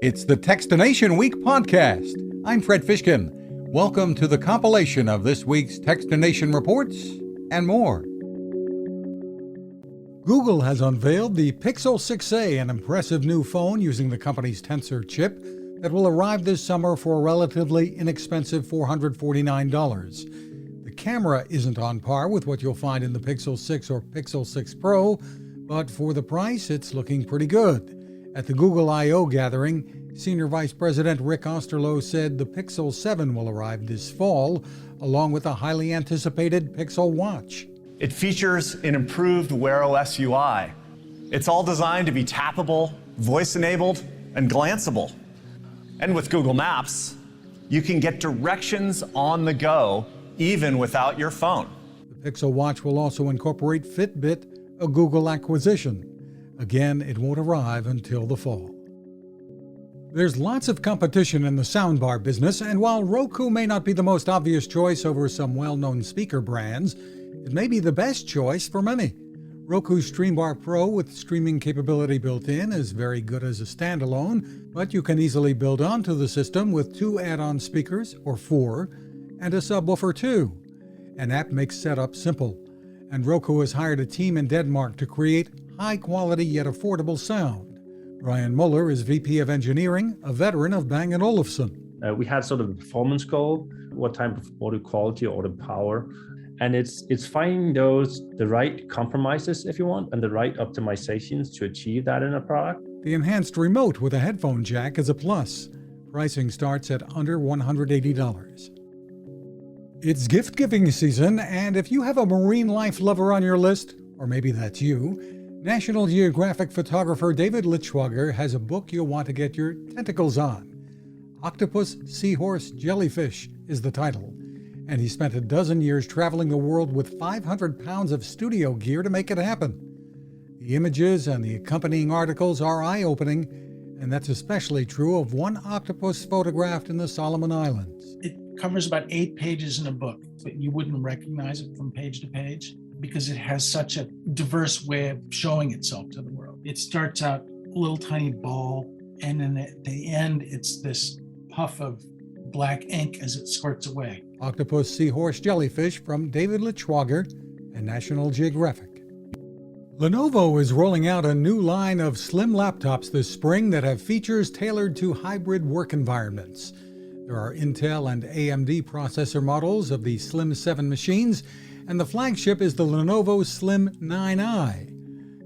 It's the Techstination Week podcast. I'm Fred Fishkin. Welcome to the compilation of this week's Techstination reports and more. Google has unveiled the Pixel 6a, an impressive new phone using the company's Tensor chip that will arrive this summer for a relatively inexpensive $449. The camera isn't on par with what you'll find in the Pixel 6 or Pixel 6 Pro, but for the price, it's looking pretty good. At the Google I/O gathering, Senior Vice President Rick Osterloh said the Pixel 7 will arrive this fall, along with a highly anticipated Pixel Watch. It features an improved Wear OS UI. It's all designed to be tappable, voice-enabled, and glanceable. And with Google Maps, you can get directions on the go, even without your phone. The Pixel Watch will also incorporate Fitbit, a Google acquisition. Again, it won't arrive until the fall. There's lots of competition in the soundbar business, and while Roku may not be the most obvious choice over some well-known speaker brands, it may be the best choice for many. Roku's StreamBar Pro with streaming capability built in is very good as a standalone, but you can easily build onto the system with 2 add-on speakers, or 4, and a subwoofer too. An app makes setup simple, and Roku has hired a team in Denmark to create high-quality yet affordable sound. Brian Muller is VP of Engineering, a veteran of Bang & Olufsen. We had sort of a performance goal, what type of audio quality, audio power, and it's finding the right compromises, if you want, and the right optimizations to achieve that in a product. The enhanced remote with a headphone jack is a plus. Pricing starts at under $180. It's gift-giving season, and if you have a marine life lover on your list, or maybe that's you, National Geographic photographer David Lichtwager has a book you'll want to get your tentacles on. Octopus, Seahorse, Jellyfish is the title, and he spent a dozen years traveling the world with 500 pounds of studio gear to make it happen. The images and the accompanying articles are eye-opening, and that's especially true of one octopus photographed in the Solomon Islands. It covers about 8 pages in a book, but you wouldn't recognize it from page to page, because it has such a diverse way of showing itself to the world. It starts out a little tiny ball, and then at the end, it's this puff of black ink as it squirts away. Octopus, Seahorse, Jellyfish from David Lichtwager and National Geographic. Lenovo is rolling out a new line of slim laptops this spring that have features tailored to hybrid work environments. There are Intel and AMD processor models of the Slim 7 machines, and the flagship is the Lenovo Slim 9i.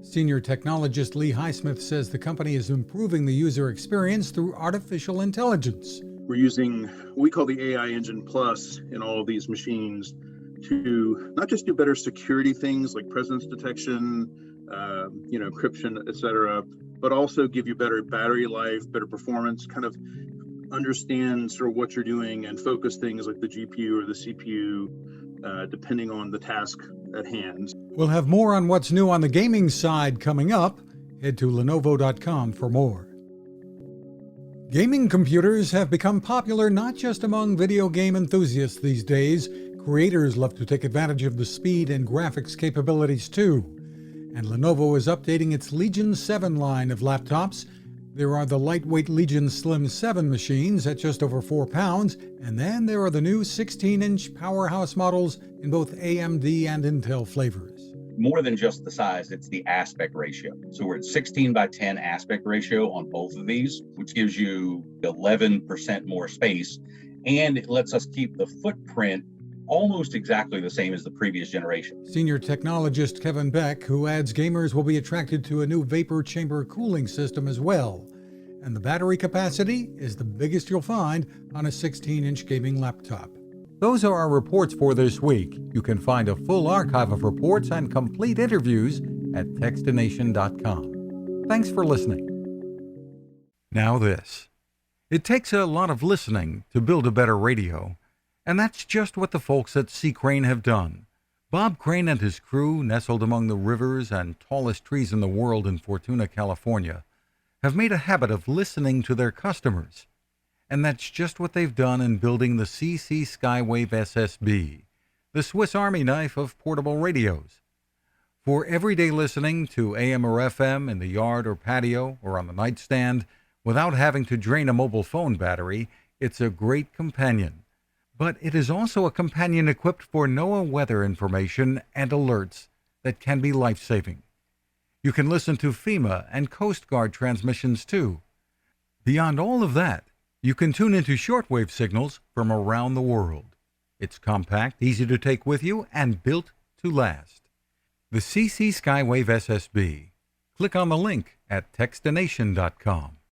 Senior technologist Lee Highsmith says the company is improving the user experience through artificial intelligence. We're using what we call the AI Engine Plus in all of these machines to not just do better security things like presence detection, encryption, etc., but also give you better battery life, better performance, kind of understand sort of what you're doing and focus things like the GPU or the CPU, depending on the task at hand. We'll have more on what's new on the gaming side coming up. Head to Lenovo.com for more. Gaming computers have become popular not just among video game enthusiasts these days. Creators love to take advantage of the speed and graphics capabilities too. And Lenovo is updating its Legion 7 line of laptops. There are the lightweight Legion Slim 7 machines at just over 4 pounds, and then there are the new 16-inch powerhouse models in both AMD and Intel flavors. More than just the size, it's the aspect ratio. So we're at 16:10 aspect ratio on both of these, which gives you 11% more space, and it lets us keep the footprint almost exactly the same as the previous generation. Senior technologist Kevin Beck, who adds gamers will be attracted to a new vapor chamber cooling system as well. And the battery capacity is the biggest you'll find on a 16-inch gaming laptop. Those are our reports for this week. You can find a full archive of reports and complete interviews at Techstination.com. Thanks for listening. Now this. It takes a lot of listening to build a better radio. And that's just what the folks at C. Crane have done. Bob Crane and his crew, nestled among the rivers and tallest trees in the world in Fortuna, California, have made a habit of listening to their customers. And that's just what they've done in building the CC Skywave SSB, the Swiss Army knife of portable radios. For everyday listening to AM or FM in the yard or patio or on the nightstand, Without having to drain a mobile phone battery, it's a great companion. But it is also a companion equipped for NOAA weather information and alerts that can be life-saving. You can listen to FEMA and Coast Guard transmissions too. Beyond all of that, you can tune into shortwave signals from around the world. It's compact, easy to take with you, and built to last. The CC Skywave SSB. Click on the link at Techstination.com.